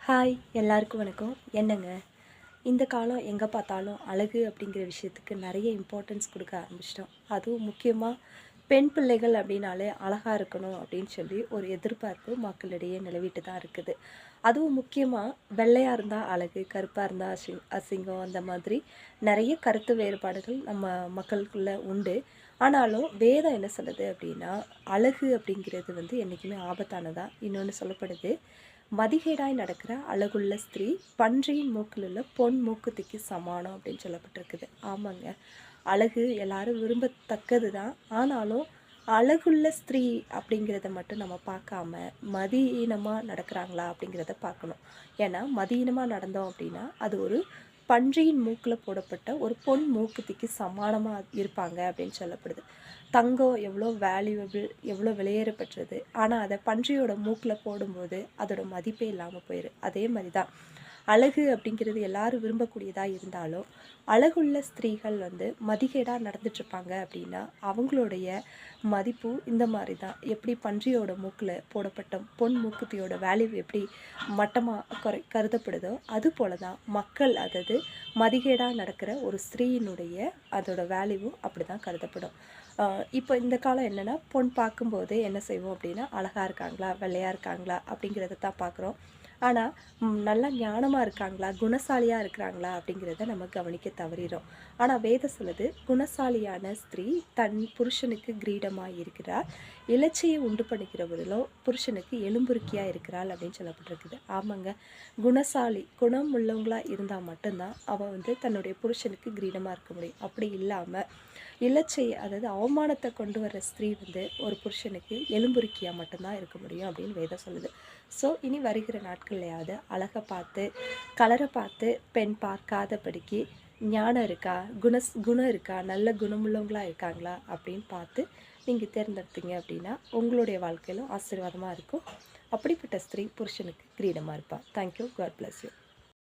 Hi எல்லாருக்கும் வணக்கம். என்னங்க இந்த காலம் எங்கே பார்த்தாலும் அழகு அப்படிங்கிற விஷயத்துக்கு நிறைய இம்பார்ட்டன்ஸ் கொடுக்க ஆரம்பிச்சிட்டோம். அதுவும் முக்கியமாக பெண் பிள்ளைகள் அப்படின்னாலே அழகாக இருக்கணும் அப்படின்னு சொல்லி ஒரு எதிர்பார்ப்பு மக்களிடையே நிலவிட்டு தான் இருக்குது. அதுவும் முக்கியமாக வெள்ளையாக இருந்தால் அழகு, கருப்பாக இருந்தால் அசிங்கம், அந்த மாதிரி நிறைய கருத்து வேறுபாடுகள் நம்ம மக்களுக்குள்ளே உண்டு. ஆனாலும் வேதம் என்ன சொல்லுது அப்படின்னா, அழகு அப்படிங்கிறது என்றைக்குமே ஆபத்தானதா. இன்னொன்று சொல்லப்படுது, மதிகேடாய் நடக்கிற அழகுள்ள ஸ்திரீ பன்றியின் மூக்கில் உள்ள பொன் மூக்குத்திக்கு சமானம் அப்படின்னு சொல்லப்பட்டிருக்குது. ஆமாங்க, அழகு எல்லாரும் விரும்பத்தக்கது தான். ஆனாலும் அழகுள்ள ஸ்திரீ அப்படிங்கிறத மட்டும் நம்ம பார்க்காம மதியீனமாக நடக்கிறாங்களா அப்படிங்கிறத பார்க்கணும். ஏன்னா மதியீனமாக நடந்தோம் அப்படின்னா அது ஒரு பன்றியின் மூக்கில் போடப்பட்ட ஒரு பொன் மூக்குத்திக்கு சமானமாக இருப்பாங்க அப்படின்னு சொல்லப்படுது. தங்கம் எவ்வளோ வேல்யூபிள், எவ்வளோ விலையேறப்பெற்றது, ஆனால் அதை பன்றியோட மூக்கில் போடும்போது அதோட மதிப்பே இல்லாமல் போயிடும். அதே மாதிரி தான் அழகு அப்படிங்கிறது எல்லாரும் விரும்பக்கூடியதாக இருந்தாலும் அழகுள்ள ஸ்திரீகள் மதிகேடாக நடந்துட்டுருப்பாங்க அப்படின்னா அவங்களுடைய மதிப்பு இந்த மாதிரி தான். எப்படி பன்றியோட மூக்கில் போடப்பட்ட பொன் மூக்குத்தியோட வேல்யூ எப்படி மட்டமாக கருதப்படுதோ அது போல தான் மக்கள், அதாவது மதிகேடாக நடக்கிற ஒரு ஸ்திரீயினுடைய அதோட வேல்யூவும் அப்படி தான் கருதப்படும். இப்போ இந்த காலம் என்னென்னா, பொன் பார்க்கும்போதே என்ன செய்வோம் அப்படின்னா, அழகாக இருக்காங்களா, வெள்ளையாக இருக்காங்களா அப்படிங்கிறத தான் பார்க்குறோம். ஆனால் நல்லா ஞானமாக இருக்காங்களா, குணசாலியாக இருக்கிறாங்களா அப்படிங்கிறத நம்ம கவனிக்க தவறிடும். ஆனால் வேதம் சொல்லுது, குணசாலியான ஸ்திரீ தன் புருஷனுக்கு கிரீடமாக இருக்கிறார், இலச்சையை உண்டு பண்ணுகிறவர்களோ புருஷனுக்கு எலும்புருக்கியாக இருக்கிறாள் அப்படின்னு சொல்லப்பட்டிருக்குது. ஆமாங்க, குணசாலி குணம் உள்ளவங்களாக இருந்தால் மட்டும்தான் அவள் தன்னுடைய புருஷனுக்கு கிரீடமாக இருக்க முடியும். அப்படி இல்லாமல் இலச்சை, அதாவது அவமானத்தை கொண்டு வர ஸ்திரீ ஒரு புருஷனுக்கு எலும்புருக்கியாக மட்டும்தான் இருக்க முடியும் அப்படின்னு வேதம் சொல்லுது. ஸோ இனி வருகிற நாட்கள்லையாவது அழகை பார்த்து, கலரை பார்த்து பெண் பார்க்காதபடிக்கு ஞானம் இருக்கா, குணம் இருக்கா, நல்ல குணமுள்ளவங்களாக இருக்காங்களா அப்படின்னு பார்த்து நீங்கள் தேர்ந்தெடுத்தீங்க அப்படின்னா உங்களுடைய வாழ்க்கையிலும் ஆசீர்வாதமாக இருக்கும். அப்படிப்பட்ட ஸ்திரீ புருஷனுக்கு கிரீடமாக இருப்பாள். தேங்க்யூ. God bless you.